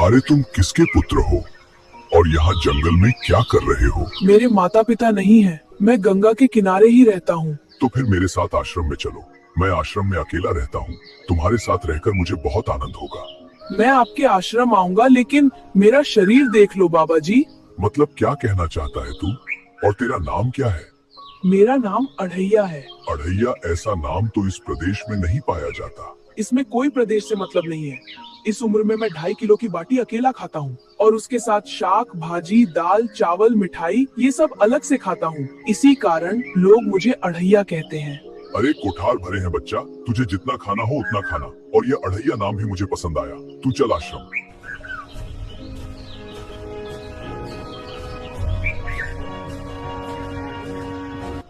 अरे तुम किसके पुत्र हो और यहाँ जंगल में क्या कर रहे हो? मेरे माता पिता नहीं है, मैं गंगा के किनारे ही रहता हूँ। तो फिर मेरे साथ आश्रम में चलो। मैं आश्रम में अकेला रहता हूँ, तुम्हारे साथ रहकर मुझे बहुत आनंद होगा। मैं आपके आश्रम आऊंगा, लेकिन मेरा शरीर देख लो बाबा जी। मतलब क्या कहना चाहता है तू? और तेरा नाम क्या है? मेरा नाम अढ़ैया है। अढ़ैया ऐसा नाम तो इस प्रदेश में नहीं पाया जाता। इसमें कोई प्रदेश से मतलब नहीं है। इस उम्र में मैं 2.5 किलो की बाटी अकेला खाता हूँ और उसके साथ शाक, भाजी, दाल, चावल, मिठाई ये सब अलग से खाता हूँ। इसी कारण लोग मुझे अढ़ैया कहते हैं। अरे कोठार भरे हैं बच्चा, तुझे जितना खाना हो उतना खाना। और ये अढ़ैया नाम भी मुझे पसंद आया। तू चल आश्रम।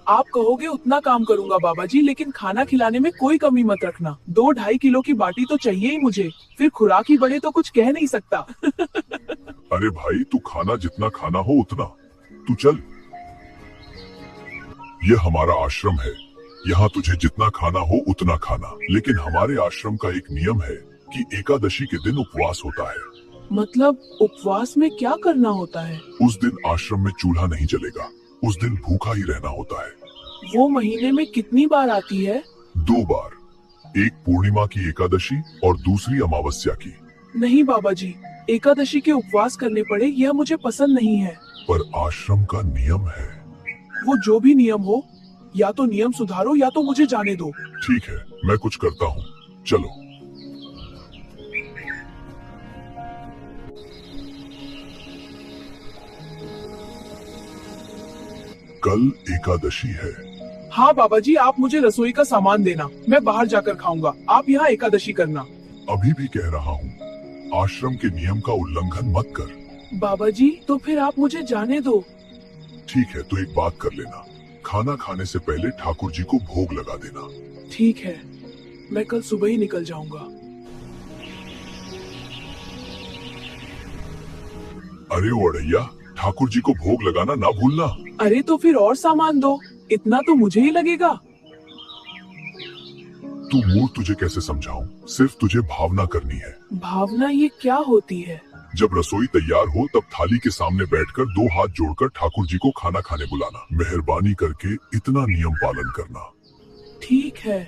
आप कहोगे उतना काम करूंगा बाबा जी, लेकिन खाना खिलाने में कोई कमी मत रखना। 2-2.5 किलो की बाटी तो चाहिए ही मुझे, फिर खुराक ही बढ़े तो कुछ कह नहीं सकता। अरे भाई, तू खाना जितना खाना हो उतना। तू चल। ये हमारा आश्रम है, यहाँ तुझे जितना खाना हो उतना खाना। लेकिन हमारे आश्रम का एक नियम है कि एकादशी के दिन उपवास होता है। मतलब उपवास में क्या करना होता है? उस दिन आश्रम में चूल्हा नहीं जलेगा। उस दिन भूखा ही रहना होता है। वो महीने में कितनी बार आती है? 2 बार, एक पूर्णिमा की एकादशी और दूसरी अमावस्या की। नहीं बाबा जी, एकादशी के उपवास करने पड़े यह मुझे पसंद नहीं है। पर आश्रम का नियम है। वो जो भी नियम हो, या तो नियम सुधारो या तो मुझे जाने दो। ठीक है, मैं कुछ करता हूँ, चलो। कल एकादशी है। हाँ बाबा जी, आप मुझे रसोई का सामान देना, मैं बाहर जाकर खाऊंगा। आप यहाँ एकादशी करना। अभी भी कह रहा हूँ, आश्रम के नियम का उल्लंघन मत कर। बाबा जी, तो फिर आप मुझे जाने दो। ठीक है, तो एक बात कर लेना, खाना खाने से पहले ठाकुर जी को भोग लगा देना। ठीक है, मैं कल सुबह ही निकल जाऊंगा। अरे ओ अढ़ैया, ठाकुर जी को भोग लगाना ना भूलना। अरे तो फिर और सामान दो, इतना तो मुझे ही लगेगा। तू मूर्ख, तुझे कैसे समझाऊं? सिर्फ तुझे भावना करनी है। भावना ये क्या होती है? जब रसोई तैयार हो तब थाली के सामने बैठकर 2 हाथ जोड़कर ठाकुर जी को खाना खाने बुलाना। मेहरबानी करके इतना नियम पालन करना। ठीक है।